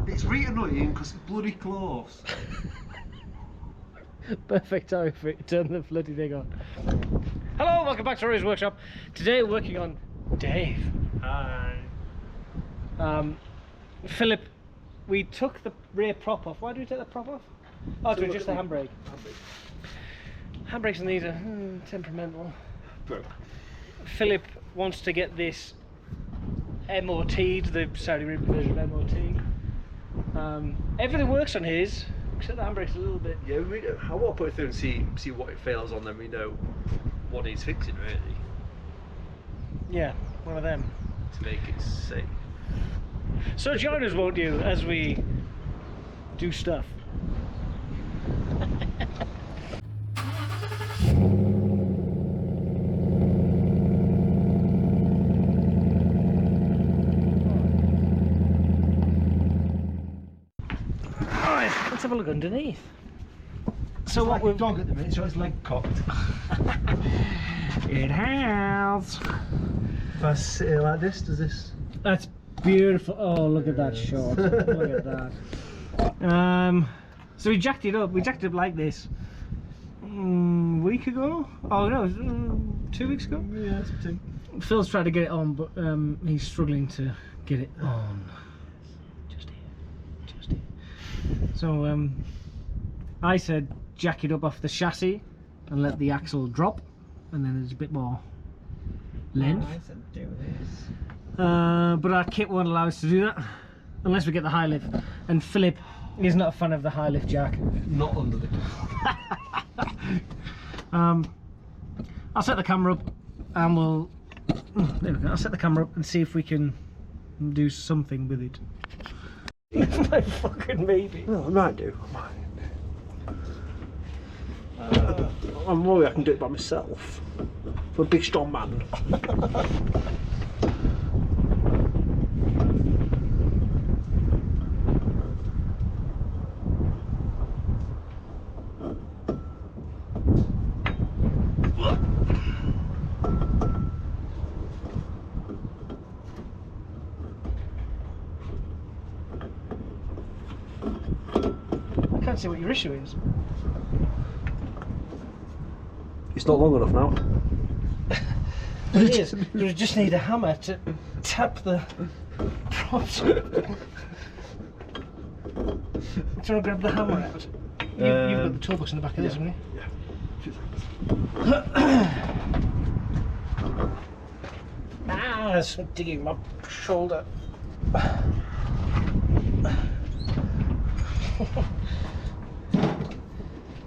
It's really annoying because it's bloody close. Perfect time for it to turn the bloody thing on. Hello, welcome back to Rory's Workshop. Today we're working on Dave. Hi. Philip, we took the rear prop off. Why did we take the prop off? Oh, to adjust the handbrake. Handbrakes need a temperamental. Bro. Philip wants to get this MOT'd, the Saudi Arabian version of MOT. Everything works on his, except the handbrake's a little bit. Yeah, we know. How about put it through and see what it fails on, then we know what needs fixing, really. Yeah, one of them. To make it safe. So join us, won't you, as we do stuff. Alright, let's have a look underneath. So It's what like we've a dog at the minute, so it's leg cocked. It has. If I sit here like this, does this? That's beautiful. Oh, look at that shot. Look at that. So we jacked it up. We jacked it up like this. Week ago? Oh no, 2 weeks ago? Yeah, it's 2. Phil's tried to get it on, but he's struggling to get it on. Just here. So I said jack it up off the chassis and let the axle drop, and then there's a bit more length. I said do this. But our kit won't allow us to do that unless we get the high lift, and Philip is not a fan of the high lift jack. Not under the I'll set the camera up and we'll there we go. I'll set the camera up and see if we can do something with it. My fucking maybe. No, I might do. I'm worried I can do it by myself. I'm a big strong man. I can't see what your issue is. It's not long enough now. It is. You just need a hammer to tap the props. Do you want to grab the hammer out? You've got the toolbox in the back of this, haven't you? Ah, there's some digging my shoulder.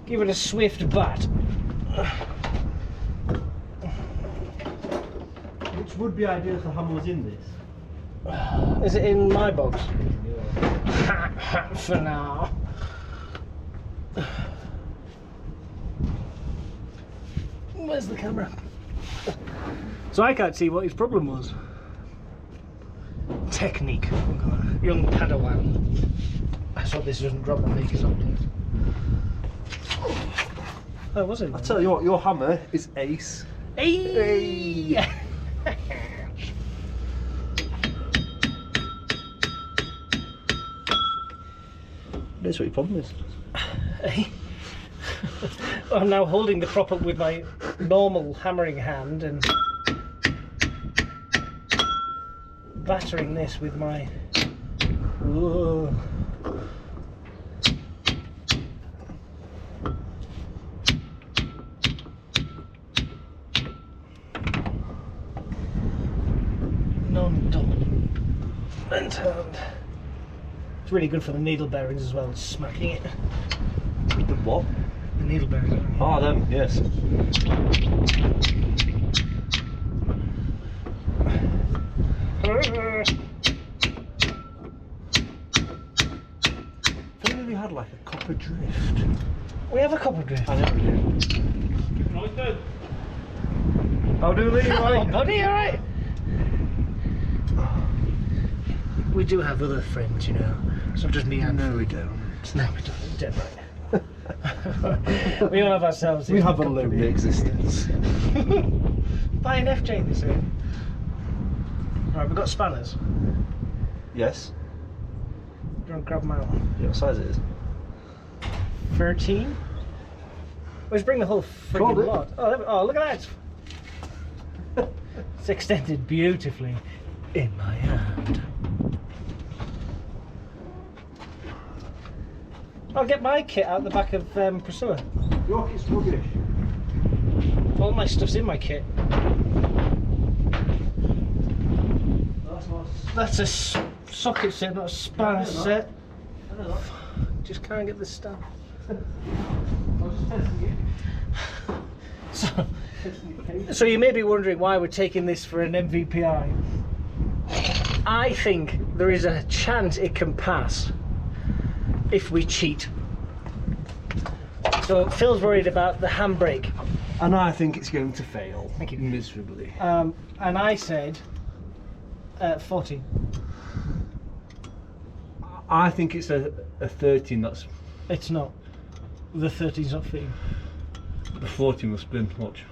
Give it a swift bat. Which would be ideal if the hammer was in this. Is it in my box? For now. Where's the camera? So I can't see what his problem was. Technique. Young Padawan. I hope this doesn't drop and make us up. Oh, was it? I tell you what, your hammer is ace. Hey! That's what your problem is. I'm now holding the prop up with my normal hammering hand and battering this with my. Whoa. Non-dominant hand. It's really good for the needle bearings as well, smacking it. The what? The needle bearings. Ah, them, yes. If only we had like a copper drift. We have a copper drift. I know we do. How do they? Oh, buddy, alright? We do have other friends, you know. It's not just me and No, we don't. No, we don't. Dead right. We all have ourselves. We have a lonely existence. Buy an FJ this way. Alright, we've got spanners. Yes. Don't grab them out. Yeah, what size it is? 13. Let's bring the whole Called friggin' it. lot. Oh, look at that. It's extended beautifully in my hand. I'll get my kit out the back of Priscilla. Your kit's rubbish. All my stuff's in my kit. That's a socket set, not a spanner set. I know that. Just can't get the stuff. I was just testing you. So you may be wondering why we're taking this for an MVPI. I think there is a chance it can pass if we cheat. So Phil's worried about the handbrake. And I think it's going to fail. Thank you. Miserably. And I said 40. I think it's a 13 that's... It's not. The 30's not fitting. The 14 will spin, watch.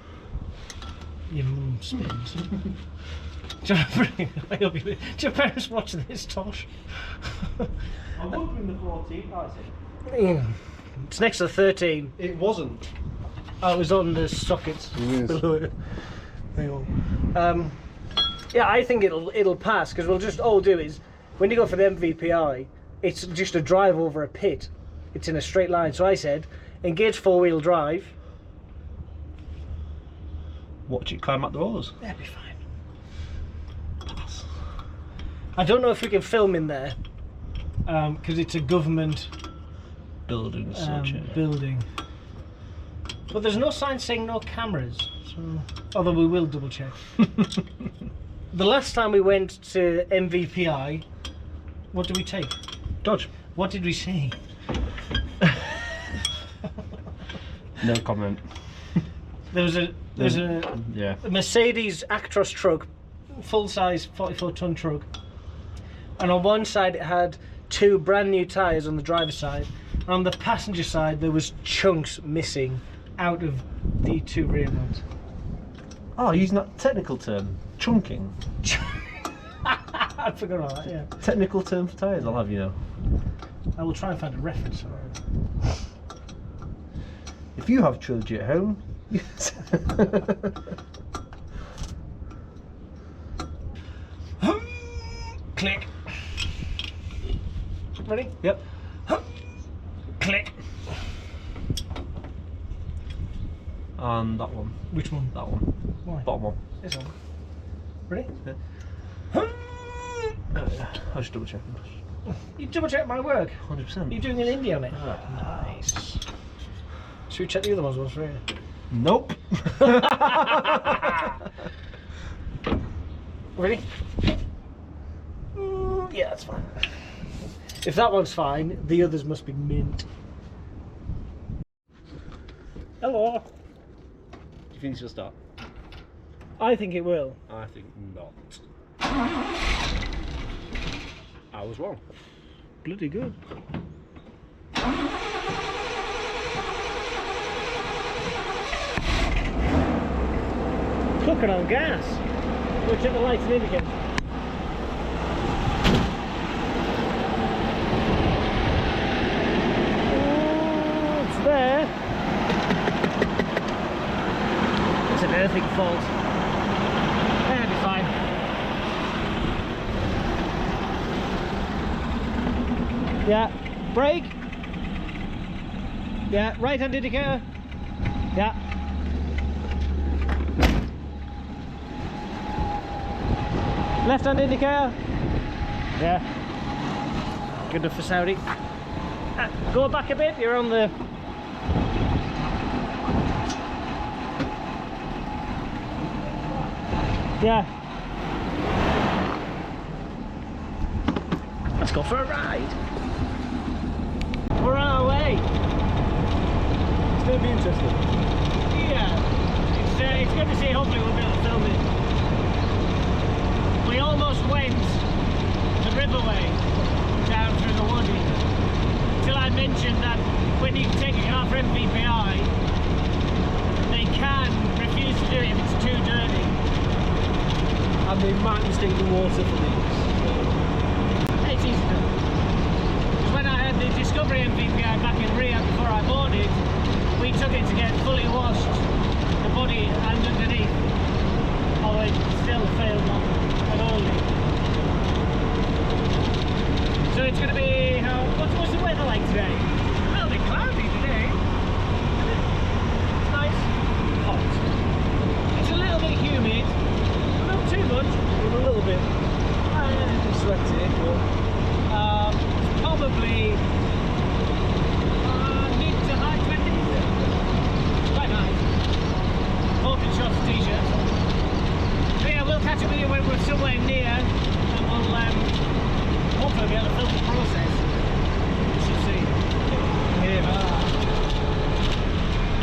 Your mum spins. Do your parents watch this, Tosh? I would bring the 14, I see. Yeah. It's next to the 13. It wasn't. Oh, it was on the sockets Yes. below it. Hang on. Yeah, I think it'll pass, because we'll just all do is when you go for the MVPI, it's just a drive over a pit. It's in a straight line. So I said, engage 4-wheel drive. Watch it climb up the rollers. That'll be fine. Pass. I don't know if we can film in there, because it's a government Building as such. Yeah. building. But there's no sign saying no cameras, so although we will double check. The last time we went to MVPI, what did we take? Dodge. What did we see? No comment. There was a Yeah. Mercedes Actros truck, full size 44-ton truck, and on one side it had 2 brand new tyres on the driver's side, and on the passenger side there was chunks missing out of the 2 rear ones. Oh, using that technical term, chunking. I forgot all that, yeah. Technical term for tyres, I'll have you know. I will try and find a reference for it. If you have trilogy at home, yes. Click. Ready? Yep. Click. And that one. Which one? That one. Why? Bottom one. This one. Ready? Yeah. I just double checking. You double check my work. 100%. You're doing an indie on it. Ah. Nice. Should we check the other ones once for you? Nope. Ready? Yeah, that's fine. If that one's fine, the others must be mint. Hello. Do you think she'll start? I think it will. I think not. I was wrong. Bloody good. Cooking on gas. We'll check the lights and indicator. It's there. It's an earthing fault. That'll be fine. Yeah, brake. Yeah, right hand indicator. Yeah. Left hand indicator. Yeah. Good enough for Saudi. Go back a bit, you're on the... Yeah. Let's go for a ride. We're on our way. It's going to be interesting. Yeah. It's good to see, hopefully we'll be able to film it. We almost went the riverway down through the wood till I mentioned that when you take a car for MVPI, they can refuse to do it if it's too dirty. And they might mistake the water for these. It's easy to do. it's going to be, what's the weather like today? A little bit cloudy today. It's nice. Hot. It's a little bit humid, but not too much. Even a little bit. It's Sweaty, but it's probably mid to high 20s. Quite nice. Both in shorts and t-shirts. So yeah, we'll catch up with you when we're somewhere near, and we'll hopefully be able to film the process. We should see. Yeah.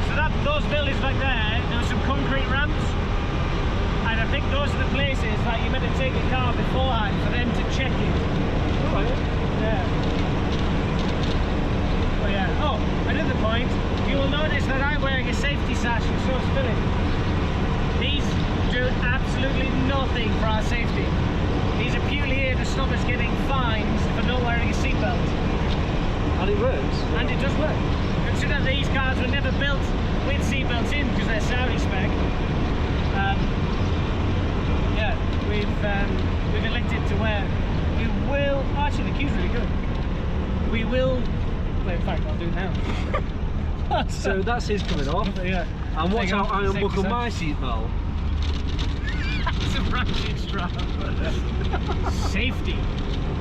So those buildings back there are some concrete ramps, and I think those are the places that you meant to take your car beforehand for them to check it. right. Yeah. Oh yeah. Oh, another point. You will notice that I'm wearing a safety sash and so is Philip. These do absolutely nothing for our safety. These are purely here to stop us getting fines for not wearing a seatbelt. And it works. And it does work. Consider these cars were never built with seatbelts in because they're Saudi spec. Yeah, we've elected to wear. We will. Actually, the queue's really good. We will. Well, in fact, I'll do it now. So that's his coming off. Yeah. And watch how I Safety unbuckle sash. my seatbelt. It's a ratchet strap. Safety.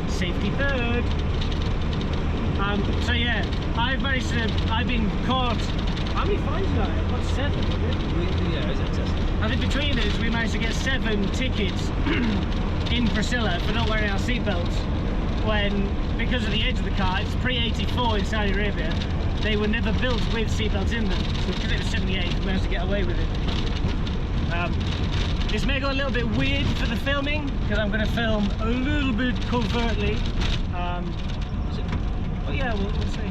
Safety third. So yeah, I've been caught. How many fines did I have? What, 7? Yeah, is it? I think between us we managed to get 7 tickets in Priscilla for not wearing our seatbelts. When, because of the edge of the car, it's pre-84 in Saudi Arabia, they were never built with seatbelts in them. So because it was 78, we managed to get away with it. This may go a little bit weird for the filming, because I'm going to film a little bit covertly. But yeah, we'll see.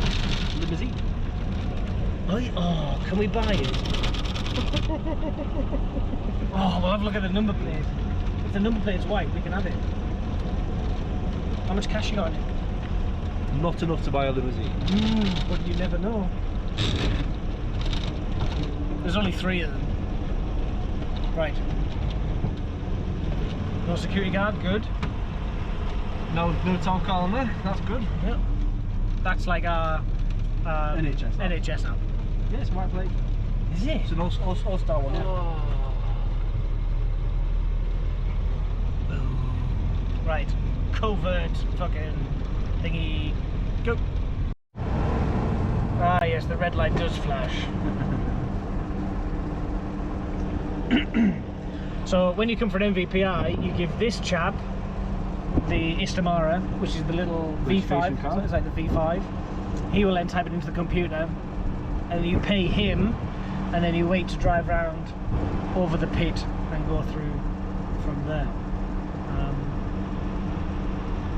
Limousine. Oh, can we buy it? Oh, we'll have a look at the number plate. If the number plate's white, we can have it. How much cash you got in it? Not enough to buy a limousine. But you never know. There's only 3 of them. Right. No security guard, good. No town car on there, that's good. Yep. That's like our NHS app. NHS app. Yeah, it's a white plate. Is it? It's an all-star one, yeah. Oh. Right. Covert fucking thingy. Go. Ah yes, the red light does flash. So when you come for an MVPI, you give this chap the Istamara, which is the little V5. car. So it's like the V5. He will then type it into the computer, and you pay him, and then you wait to drive around over the pit and go through from there.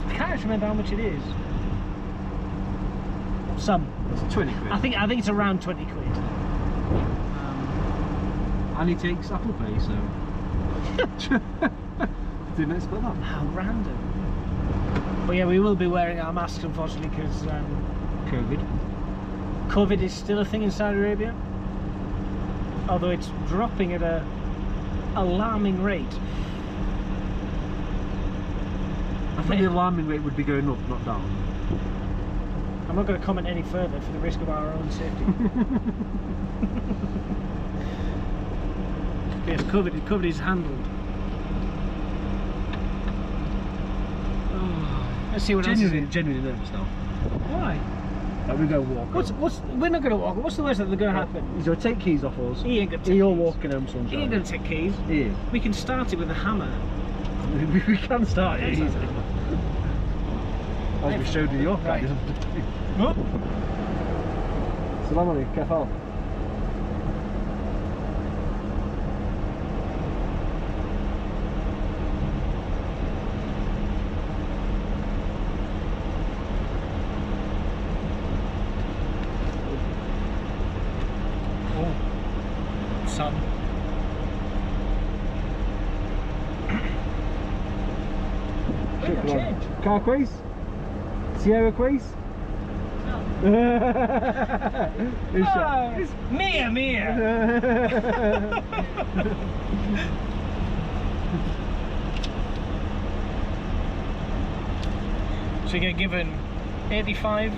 I can't actually remember how much it is. Some. It's 20 quid. I think it's around 20 quid. And he takes Apple Pay, so... Didn't expect that. How random. But yeah, we will be wearing our masks, unfortunately, because COVID is still a thing in Saudi Arabia. Although it's dropping at a alarming rate. I think the alarming rate would be going up, not down. I'm not going to comment any further for the risk of our own safety. Yes, COVID is handled. Oh, let's see what else is in. Genuinely nervous now. Why? Like we go walk. We're not going to walk. What's the worst that's going to happen? He's going to take keys off us. He ain't going to take You're keys. walking home sunshine. He ain't going to take keys. Yeah. We can start it with a hammer. We can start it easily. As we showed in your car. Right. Salam alaikum, careful. Sun. Car quiz? Sierra quiz? It's Mia. So you get given 84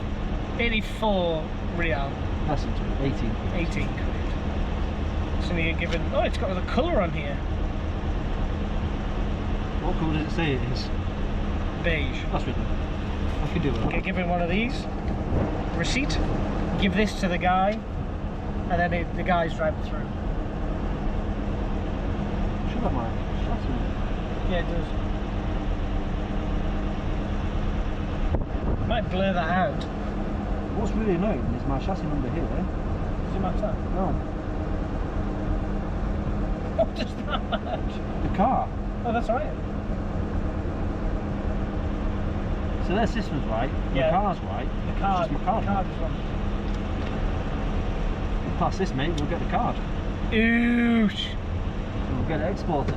real. That's it, 18. 18 quid. So you get given, oh, it's got the colour on here. What colour does it say it is? Beige. That's really good. I could do that. Get given one of these. Receipt. Give this to the guy. And then the guy's driving through. Should have my chassis. Yeah, it does. Might blur that out. What's really annoying is my chassis number here. Does it matter? No. What does that matter? The car. Oh, that's right. So their system's right, Yeah. the car's right. The card. It's just my card. The card is wrong. We'll pass this, mate, we'll get the card. Oosh. We'll get it exported.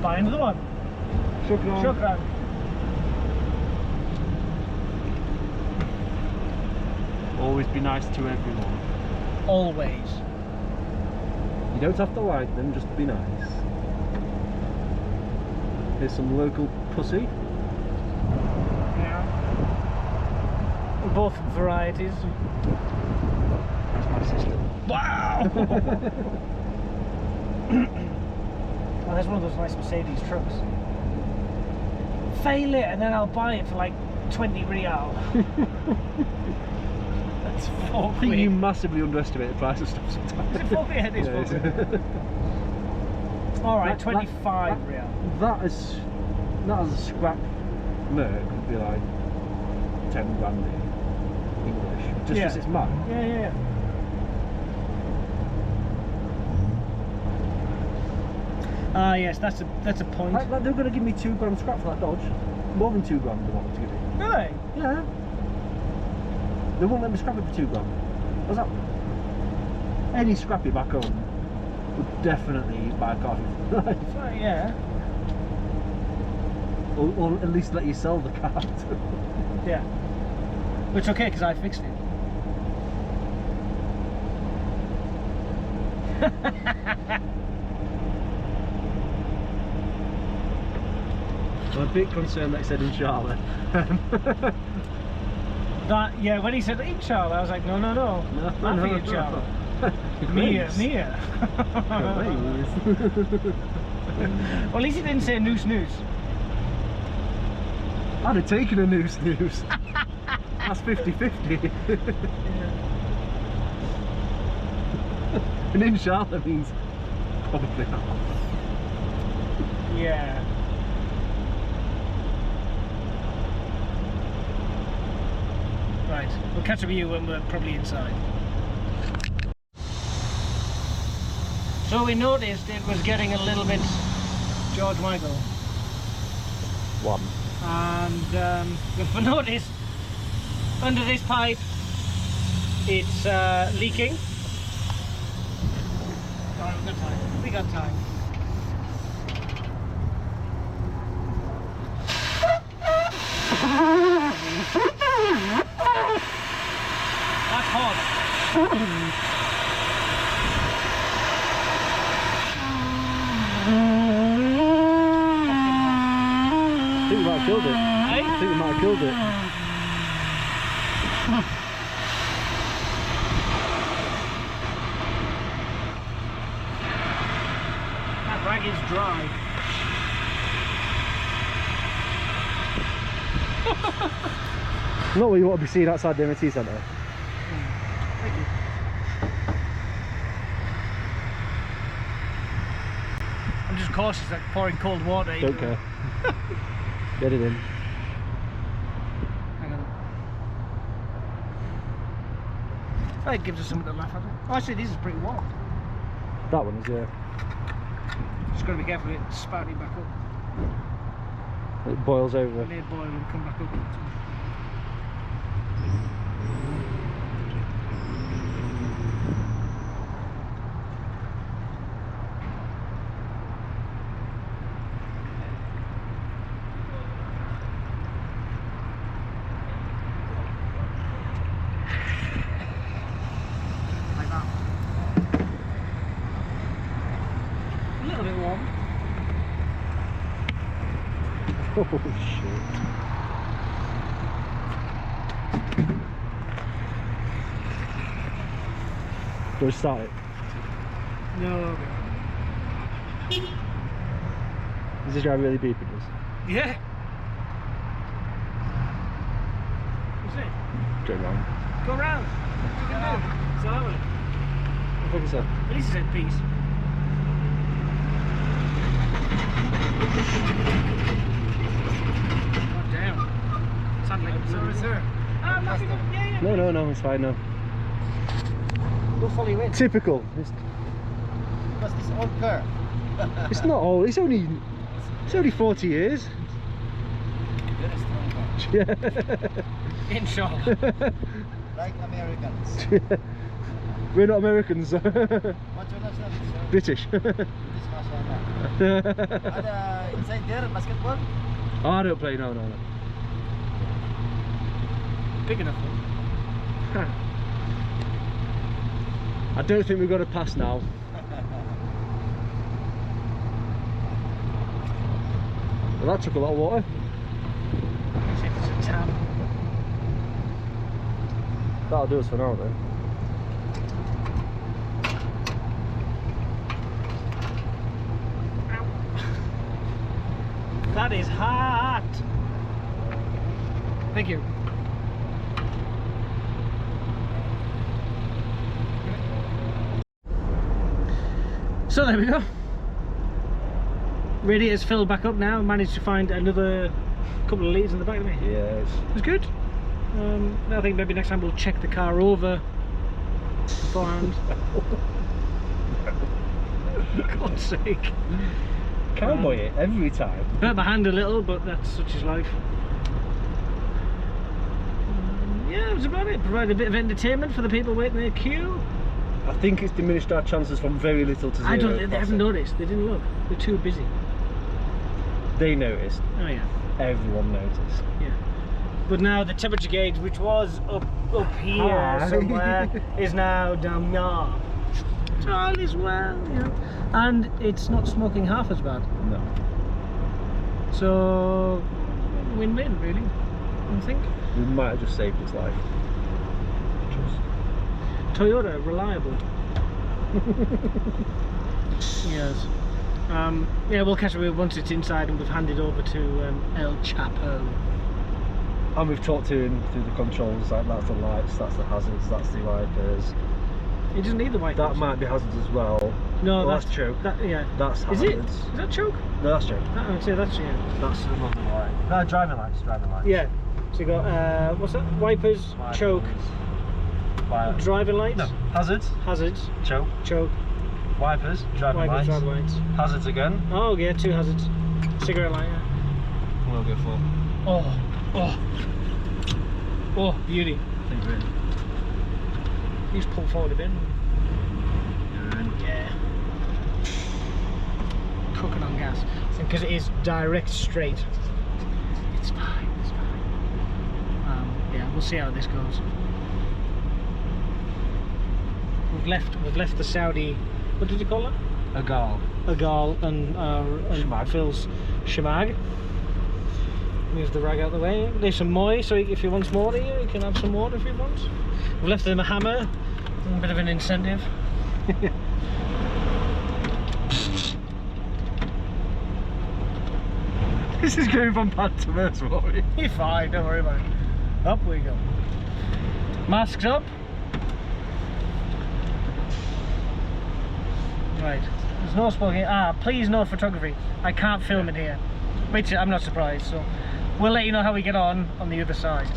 Buy another one. Shukran. Shukran. Always be nice to everyone. Always. You don't have to like them, just be nice. Here's some local pussy. Yeah. Both varieties. That's my sister. Wow! Oh, there's one of those nice Mercedes trucks. Fail it and then I'll buy it for like 20 real. That's 4 I think you quid. massively underestimate the price of stuff sometimes. Is it 4 quid? It is 4 quid. Alright, 25 real. That as a scrap Merc would be like 10 grand English. Just Yeah. as it's mine. Yeah, yeah, yeah. Ah, yes, that's a point. Like, they're going to give me 2 grand scrap for that Dodge. More than 2 grand they want to give me. Really? Yeah. They won't let me scrap it for 2 grand. What's that? Any scrappy back home would definitely buy a car for life. Right, yeah. Or at least let you sell the car. Yeah. Which okay, because I fixed it. I'm a bit concerned that it said inshallah. That, yeah, when he said inshallah, I was like, no, no, no. Nothing inshallah. Mia, Mia. Well, at least he didn't say noose noose. I'd have taken a noose noose. That's 50-50. And inshallah means probably not. Yeah. Right, we'll catch up with you when we're probably inside. So we noticed it was getting a little bit George Michael. One. And we noticed under this pipe it's leaking. Alright, we've got time. We got time. That's hot. I think we might have killed it. Eh? I think we might have killed it. That rag is dry. Not what you want to be seeing outside the MOT centre. Thank you. I'm just cautious that pouring cold water. Don't care. Get it in. Hang on. Oh, it gives us something to laugh at. Oh, actually, this is pretty warm. That one is, yeah. Just got to be careful it's spouting back up. It boils over. Let it boil and come back up. Like that. A little bit warm. Oh shit. Go start it. No. Is this guy really beeping us? Yeah. What's it? Go round. Go round. What you can do? So have it. I think so. At least he said peace. God damn. Sound like Sorry, sir. nothing. Yeah. No, it's fine now. We'll follow you in. Typical. Because this old car. It's not old. It's only 40 years. Very strong car. Yeah. Inshallah. Like Americans. We're not Americans. What's your nationality, sir? British. British, mashallah. And inside there, basketball? Oh, I don't play. No. Big enough. I don't think we've got a pass now. Well, that took a lot of water. See if there's a tap. That'll do us for now then. That is hot. Thank you. So there we go. Radiator's filled back up now. Managed to find another couple of litres in the back of me. Yes. It was good. I think maybe next time we'll check the car over beforehand. For God's sake. Cowboy it every time. Hurt my hand a little, but that's such is life. Yeah, that was about it. Provided a bit of entertainment for the people waiting in their queue. I think it's diminished our chances from very little to zero. They haven't noticed. They didn't look. They're too busy. They noticed. Oh yeah. Everyone noticed. Yeah. But now the temperature gauge, which was up here somewhere, is now down here. So all is well, yeah. And it's not smoking half as bad. No. So win-win, really. I think. We might have just saved his life. Toyota, reliable. Yes. Yeah, we'll catch up with it once it's inside and we've handed over to El Chapo. And we've talked to him through the controls, like that's the lights, that's the hazards, that's the wipers. He doesn't need the wipers. That might be hazards as well. No, well, that's choke. Yeah. That's hazards. Is it? Is that choke? No, that's choke. I would say that's, yeah. That's another light. No, driving lights, Yeah. So you got, what's that? Wipers, choke, driving lights? No, hazards, Hazards, choke, wipers, driving lights, hazards again. Oh yeah, two hazards. Cigarette light, yeah. We'll go for. Oh, beauty. I think we're in. You just pull forward a bit. You're in. Yeah. Cooking on gas. Because it is direct straight. It's fine, it's fine. Yeah, we'll see how this goes. We've left the Saudi, what did you call it? Agal and Phil's Shemag. Move the rag out of the way. Leave some moy, so if he wants water here, he can have some water if he wants. We've left him a hammer, a bit of an incentive. This is going from bad to worse, Rory. You're fine, don't worry about it. Up we go. Masks up. Right, there's no smoking. Please no photography. I can't film it here. Which I'm not surprised, so we'll let you know how we get on the other side.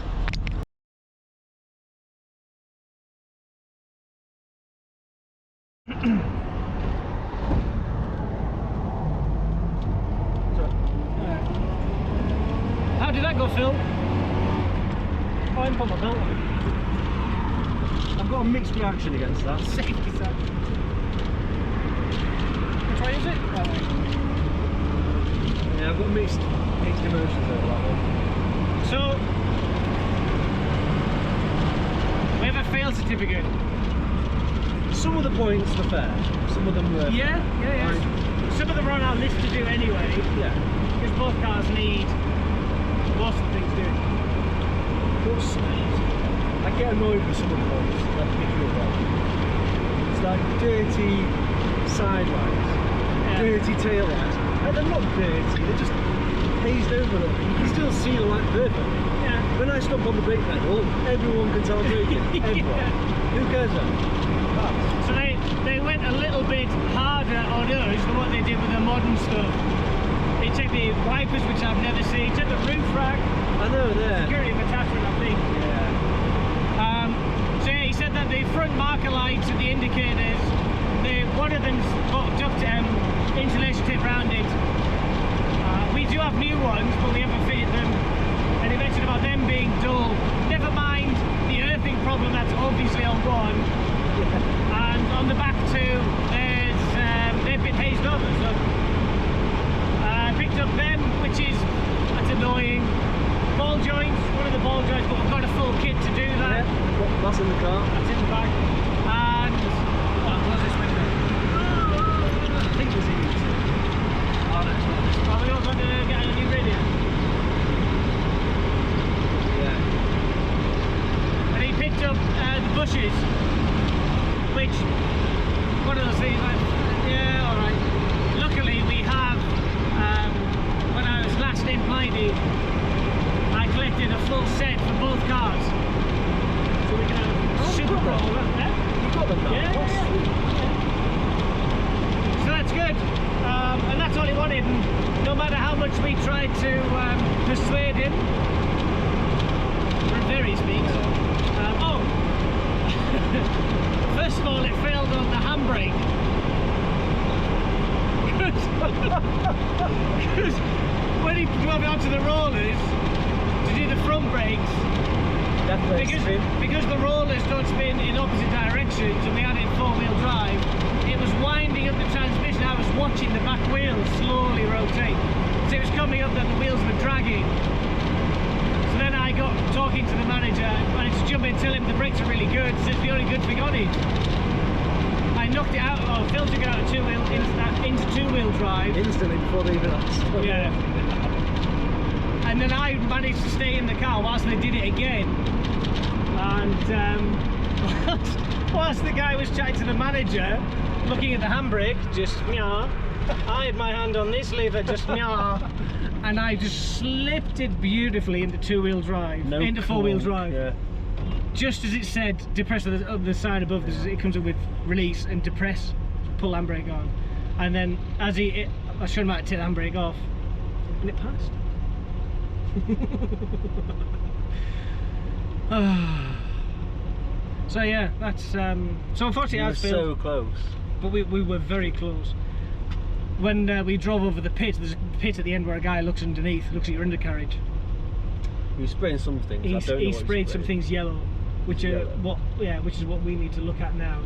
How did that go, Phil? Oh, I didn't put my belt on. I've got a mixed reaction against that. Safety side. Which way is it? That way. Yeah, I've got mixed emotions over that one. So we have a fail certificate. Some of the points were fair, some of them were. Yeah. Some of them are on our list to do anyway. Yeah. Because both cars need lots of things doing. I get annoyed with some of the points, like pick you up. like dirty side lights, dirty tail lights, and they're not dirty, they're just hazed over a little bit. You can still see the light perfectly. Yeah. When I stop on the brake pedal, everyone can tell I'm braking. Everyone. Who cares then? So they went a little bit harder on us than what they did with the modern stuff. They took the wipers, which I've never seen, took the roof rack, I know there. security attachment, I think. Yeah. So yeah, he said that the front marker lights and the indicators, one of them's got duct insulation tape around it. We do have new ones, but we haven't fitted them. And he mentioned about them being dull. Never mind the earthing problem that's obviously on one. And on the back too, they've been hazed over. So I picked up them, that's annoying. Ball joints, one of the ball joints, but we've got a full kit to do that. Yeah, that's in the car. That's in the back. And close this window. I think it was in it. Oh, that's not this. Are we not going to get a new radio? Yeah. And he picked up the bushes, which one of those things like, yeah, all right. Luckily we have, when I was last in Pliny, I collected a full set for both cars, so we can have super roller. You got them now? Yeah. So that's good, and that's all he wanted. And no matter how much we tried to persuade him, very speaks. First of all, it failed on the handbrake. Because when he drove it onto the rollers to do the front brakes, because the rollers don't spin in opposite directions and we had it in four-wheel drive, it was winding up the transmission. I was watching the back wheels slowly rotate. So it was coming up that the wheels were dragging. So then I got talking to the manager, I had to jump in and tell him the brakes are really good. So it's the only good thing on it. I knocked it out, Phil took it out of into two-wheel drive. Instantly before they even asked. Yeah. And then I managed to stay in the car whilst they did it again. And whilst the guy was chatting to the manager, looking at the handbrake, just meow. I had my hand on this lever, just meow. And I just slipped it beautifully into two-wheel drive, into four-wheel drive. Yeah. Just as it said, depress on the sign above this, it comes up with release and depress, pull handbrake on. And then as I showed him how to take the handbrake off, and it passed. So yeah, that's so unfortunately I was so close. But we were very close. When we drove over the pit, there's a pit at the end where a guy looks underneath, looks at your undercarriage. He was spraying some things. He sprayed some things yellow, which are which is what we need to look at now.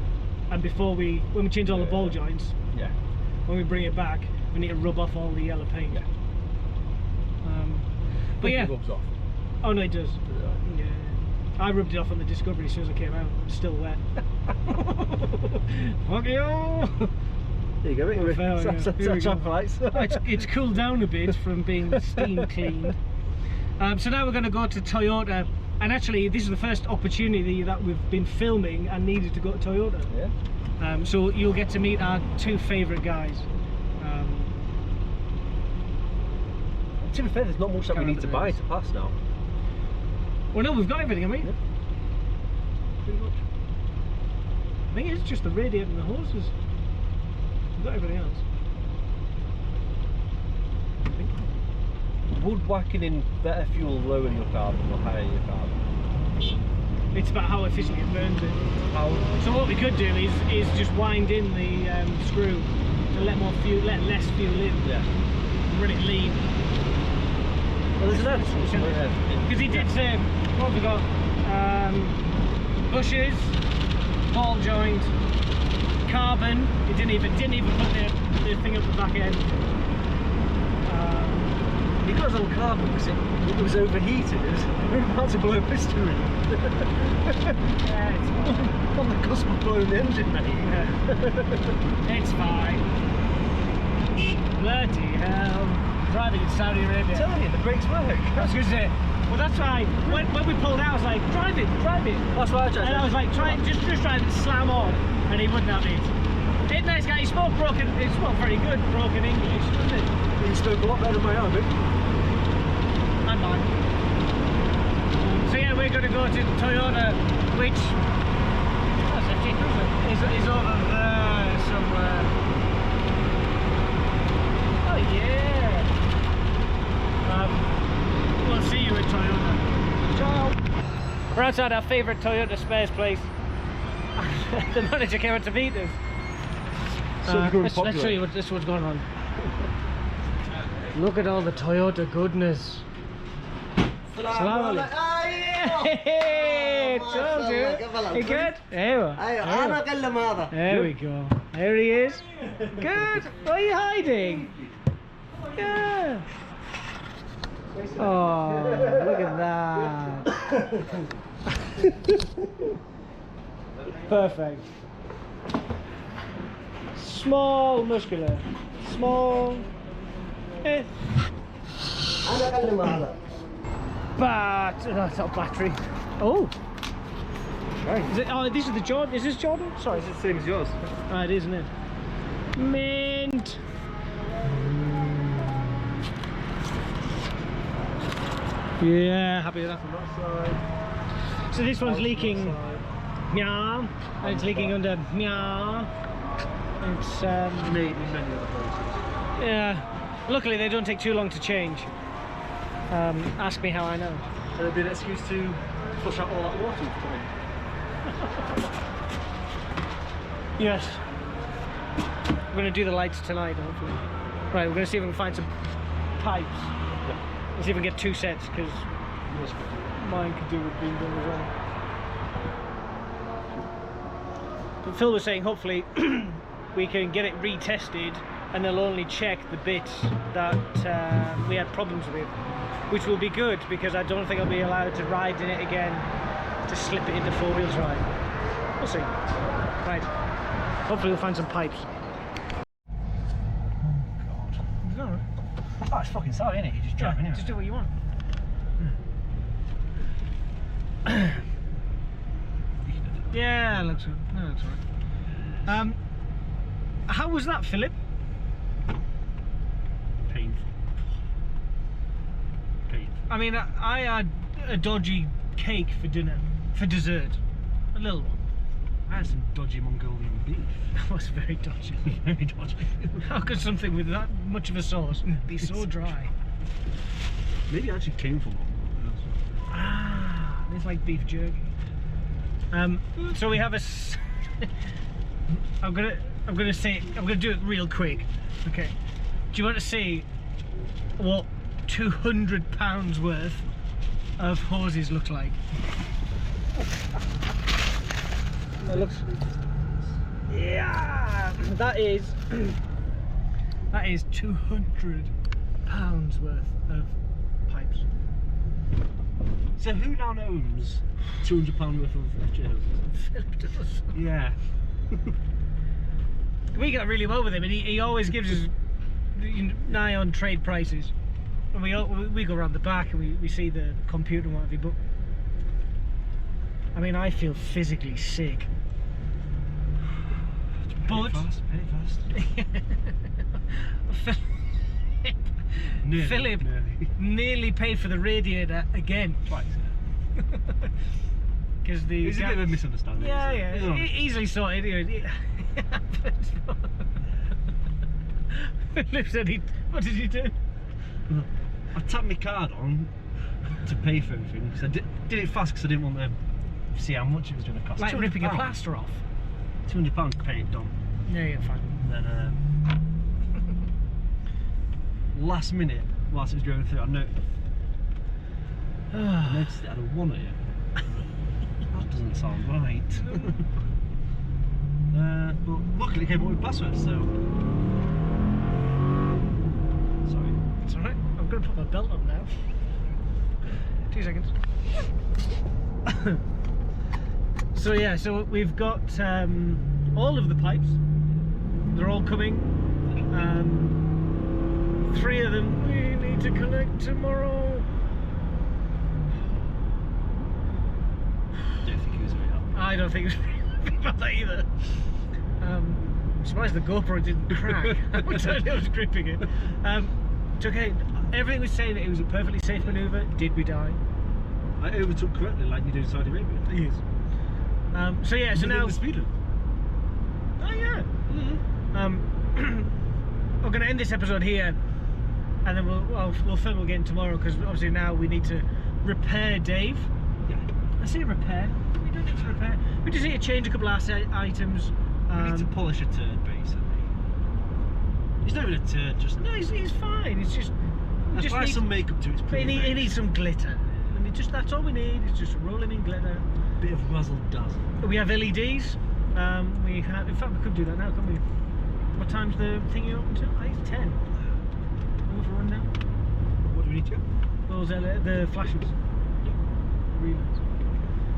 And before when we change all the ball joints, when we bring it back, we need to rub off all the yellow paint. Yeah. But yeah. It rubs off. Oh no, it does. Yeah. I rubbed it off on the Discovery as soon as I came out. It's still wet. Fuck you! There you go, it's lights. It's cooled down a bit from being steam cleaned. So now we're going to go to Toyota, and actually this is the first opportunity that we've been filming and needed to go to Toyota. Yeah. So you'll get to meet our two favourite guys. To be fair, there's not much that we need to buy to pass now. Well no, we've got everything, haven't we? Yeah. Pretty much. I think it's just the radiator and the hoses. We've got everything else. I think. Would whacking in better fuel lower your carbon or higher your carbon? It's about how efficiently it burns it. So what we could do is just wind in the screw to let less fuel in. Yeah. Run it lean. Well, there's an answer. Because he did say, what have we got? Bushes, ball joint, carbon. He didn't even put the thing up the back end. Because on carbon, it was overheated. It was about to blow a piston ring. Yeah, it's fine. On the cusp of blowing the engine, mate. Yeah. It's fine. Bloody hell. Driving in Saudi Arabia. I'm telling you, the brakes work. I was going to say, Well, that's why when we pulled out, I was like, drive it. That's why I tried. And I was like, just try and slam on, and he wouldn't have it. He's a nice guy. He spoke very good broken English, didn't he? He spoke a lot better than my Arabic. And mine. So yeah, we're going to go to Toyota, which is over there somewhere. Oh yeah. We'll see you at Toyota. Ciao. We're outside our favourite Toyota spares place. The manager came out to meet us. Let's show you what's going on. Look at all the Toyota goodness. Salam alaikum. Hey, told you. You good? There we go. There he is. Good. Why are you hiding? Yeah. Oh, look at that. Perfect. Small, muscular. Small. Eh. But that's not battery. Oh. Is it, oh, this is the Jordan. Is this Jordan? Sorry. It's the same as yours. Ah, it is, isn't it? Mint. Yeah, happy with that from that side. So this one's leaking. Meow. And it's leaking under. Meow. It's Many other places. yeah. Luckily they don't take too long to change. Ask me how I know. It'll be an excuse to flush out all that water we've put in. Yes. We're going to do the lights tonight, hopefully. Right, we're going to see if we can find some pipes. Yeah. Let's see if we can get 2 sets, because mine could do with being done as well. But Phil was saying hopefully we can get it retested and they'll only check the bits that we had problems with, which will be good because I don't think I'll be allowed to ride in it again to slip it into 4-wheel drive. We'll see. Right. Hopefully we'll find some pipes. Oh god. Oh, it's fucking sorry, innit? You just drive anyway. Just do what you want. Yeah, looks good. No, that's alright. How was that, Philip? Painful. I mean, I had a dodgy cake for dinner, for dessert. A little one. I had some dodgy Mongolian beef. That was very dodgy. Very dodgy. How could something with that much of a sauce be so dry? Maybe it actually came from Mongolia. Ah, it's like beef jerky. So we have a. I'm gonna do it real quick. Okay. Do you want to see what £200 worth of hoses look like? It looks. Yeah, that is £200 worth of pipes. So who now owns £200 worth of FJ hoses? Philip does. Yeah. We got really well with him, and he always gives us nigh on trade prices. And we go around the back and we see the computer and what have you, but I mean, I feel physically sick. But Philip nearly paid for the radiator again. Twice. Because the It's a bit of a misunderstanding. yeah, easily sorted. Philip said what did he do? I tapped my card on to pay for everything because I did it fast because I didn't want to see how much it was going to cost. Like ripping a plaster off. £200 to pay it done. Yeah, fine. And then last minute, whilst it was going through, I noticed it had a 1 at it. That doesn't sound right. But luckily it came up with passwords, so. Sorry. It's alright. I'm going to put my belt on now. 2 seconds. So yeah, so we've got all of the pipes. They're all coming. 3 of them we need to collect tomorrow. I don't think it was about that either. I'm surprised the GoPro didn't crack. I was gripping it. It's okay. Everything was saying that it was a perfectly safe manoeuvre. Did we die? I overtook correctly, like you did in Saudi Arabia. Yes. So yeah, so now. The speed limit. Oh yeah. We're going to end this episode here, and then we'll film again tomorrow, because obviously now we need to repair Dave. Yeah. I say repair. We don't need to repair. We just need to change a couple of items. We need to polish a turd, basically. He's not even a turd, just. No, he's fine. It's just. Apply some makeup to it. It's pretty. He needs some glitter. And that's all we need. It's just rolling in glitter. Bit of razzle dazzle. We have LEDs. We have. In fact, we could do that now, couldn't we? What time's the thingy open till? I think it's 10. Over for a run now. What do we need to? Those the flashes. Yeah. Relays.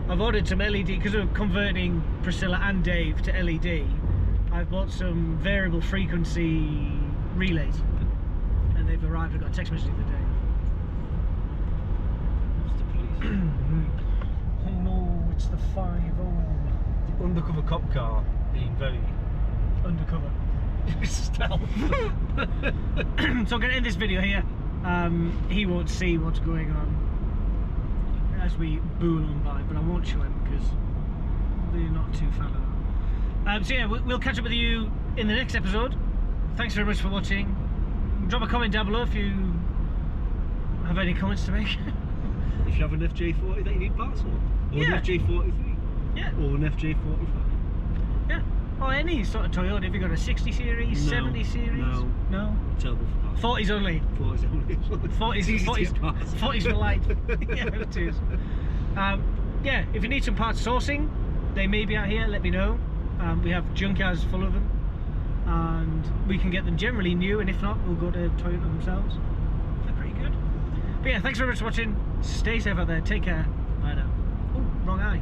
I've ordered some LED because we're converting Priscilla and Dave to LED. I've bought some variable frequency relays, and they've arrived. I got a text message the other day. What's the police? Oh no, it's the 5-0. The undercover cop car being very Undercover. stealth. So I'm going to end this video here. He won't see what's going on as we bool on by, but I won't show him because they're not too fan of that. So yeah, we'll catch up with you in the next episode. Thanks very much for watching. Drop a comment down below if you have any comments to make. If you have an FJ40 that you need parts for, or Yeah. an FJ43, Yeah. or an FJ45. Yeah. Or any sort of Toyota. If you've got a 60 series, No. 70 series. No. Terrible for parts. 40s only. 40s only. 40s for light. Yeah, it is. Yeah, if you need some parts sourcing, they may be out here, let me know. We have junkyards full of them, and we can get them generally new, and if not, we'll go to Toyota themselves. They're pretty good. But yeah, thanks very much for watching. Stay safe out there. Take care. Bye now. Oh, wrong eye.